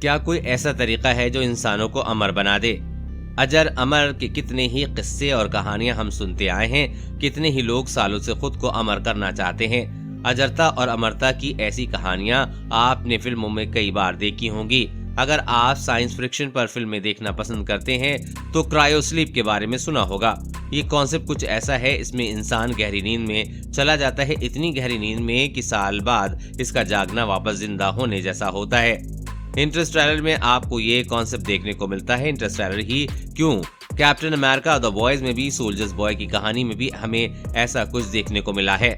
क्या कोई ऐसा तरीका है जो इंसानों को अमर बना दे? अजर अमर के कितने ही किस्से और कहानियां हम सुनते आए हैं। कितने ही लोग सालों से खुद को अमर करना चाहते हैं। अजरता और अमरता की ऐसी कहानियां आपने फिल्मों में कई बार देखी होंगी। अगर आप साइंस फिक्शन पर फिल्में देखना पसंद करते हैं तो क्रायोस्लीप के बारे में सुना होगा। ये कॉन्सेप्ट कुछ ऐसा है, इसमें इंसान गहरी नींद में चला जाता है, इतनी गहरी नींद में कि साल बाद इसका जागना वापस जिंदा होने जैसा होता है। इंटरस्टेलर में आपको ये कॉन्सेप्ट देखने को मिलता है। इंटरस्टेलर ही क्यों, कैप्टन अमेरिका द बॉयज में भी, सोल्जर्स बॉय की कहानी में भी हमें ऐसा कुछ देखने को मिला है,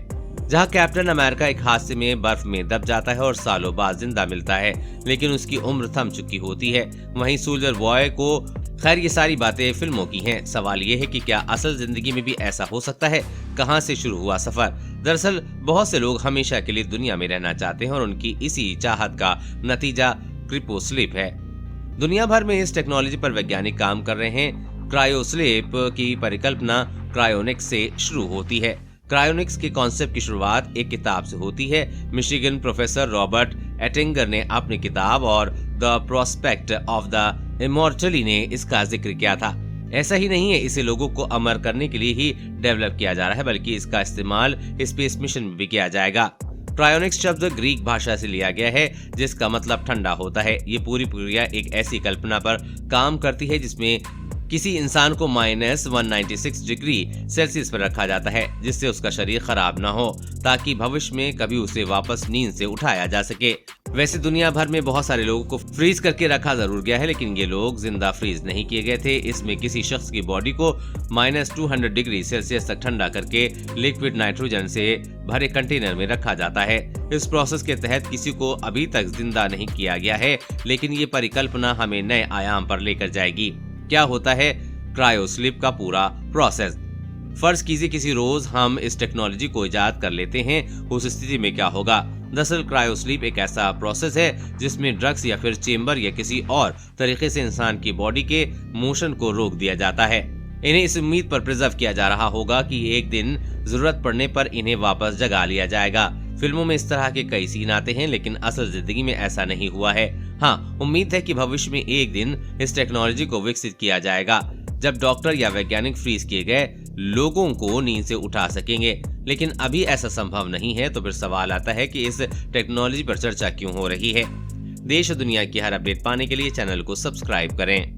जहां कैप्टन अमेरिका एक हादसे में बर्फ में दब जाता है और सालों बाद जिंदा मिलता है, लेकिन उसकी उम्र थम चुकी होती है। वहीं सोल्जर बॉय को, खैर ये सारी बातें फिल्मों की हैं। सवाल ये है कि क्या असल जिंदगी में भी ऐसा हो सकता है? कहां से शुरू हुआ सफर? दरअसल बहुत से लोग हमेशा के लिए दुनिया में रहना चाहते हैं और उनकी इसी चाहत का नतीजा क्रायोस्लीप है। दुनिया भर में इस टेक्नोलॉजी पर वैज्ञानिक काम कर रहे हैं। क्रायोस्लीप की परिकल्पना क्रायोनिक्स से शुरू होती है। क्रायोनिक्स के कॉन्सेप्ट की शुरुआत एक किताब से होती है। मिशिगन प्रोफेसर रॉबर्ट एटिंगर ने अपनी किताब और द प्रोस्पेक्ट ऑफ द इमॉर्टली ने इसका जिक्र किया था। ऐसा ही नहीं है, इसे लोगों को अमर करने के लिए ही डेवलप किया जा रहा है, बल्कि इसका इस्तेमाल स्पेस मिशन में भी किया जाएगा। क्रायोनिक्स शब्द ग्रीक भाषा से लिया गया है, जिसका मतलब ठंडा होता है। ये पूरी प्रक्रिया एक ऐसी कल्पना पर काम करती है जिसमें किसी इंसान को -196 डिग्री सेल्सियस पर रखा जाता है, जिससे उसका शरीर खराब ना हो, ताकि भविष्य में कभी उसे वापस नींद से उठाया जा सके। वैसे दुनिया भर में बहुत सारे लोगों को फ्रीज करके रखा जरूर गया है, लेकिन ये लोग जिंदा फ्रीज नहीं किए गए थे। इसमें किसी शख्स की बॉडी को -200 डिग्री सेल्सियस तक ठंडा करके लिक्विड नाइट्रोजन से भरे कंटेनर में रखा जाता है। इस प्रोसेस के तहत किसी को अभी तक जिंदा नहीं किया गया है, लेकिन ये परिकल्पना हमें नए आयाम पर लेकर जाएगी। क्या होता है क्रायोस्लीप का पूरा प्रोसेस? फर्ज कीजिए किसी रोज हम इस टेक्नोलॉजी को इजाद कर लेते हैं, उस स्थिति में क्या होगा? दरअसल क्रायोस्लीप एक ऐसा प्रोसेस है जिसमें ड्रग्स या फिर चेंबर या किसी और तरीके से इंसान की बॉडी के मोशन को रोक दिया जाता है। इन्हें इस उम्मीद पर प्रिजर्व किया जा रहा होगा कि एक दिन जरूरत पड़ने पर इन्हें वापस जगा लिया जाएगा। फिल्मों में इस तरह के कई सीन आते हैं, लेकिन असल जिंदगी में ऐसा नहीं हुआ है। हाँ, उम्मीद है कि भविष्य में एक दिन इस टेक्नोलॉजी को विकसित किया जाएगा, जब डॉक्टर या वैज्ञानिक फ्रीज किए गए लोगों को नींद से उठा सकेंगे। लेकिन अभी ऐसा संभव नहीं है, तो फिर सवाल आता है कि इस टेक्नोलॉजी पर चर्चा क्यों हो रही है? देश और दुनिया की हर अपडेट पाने के लिए चैनल को सब्सक्राइब करें।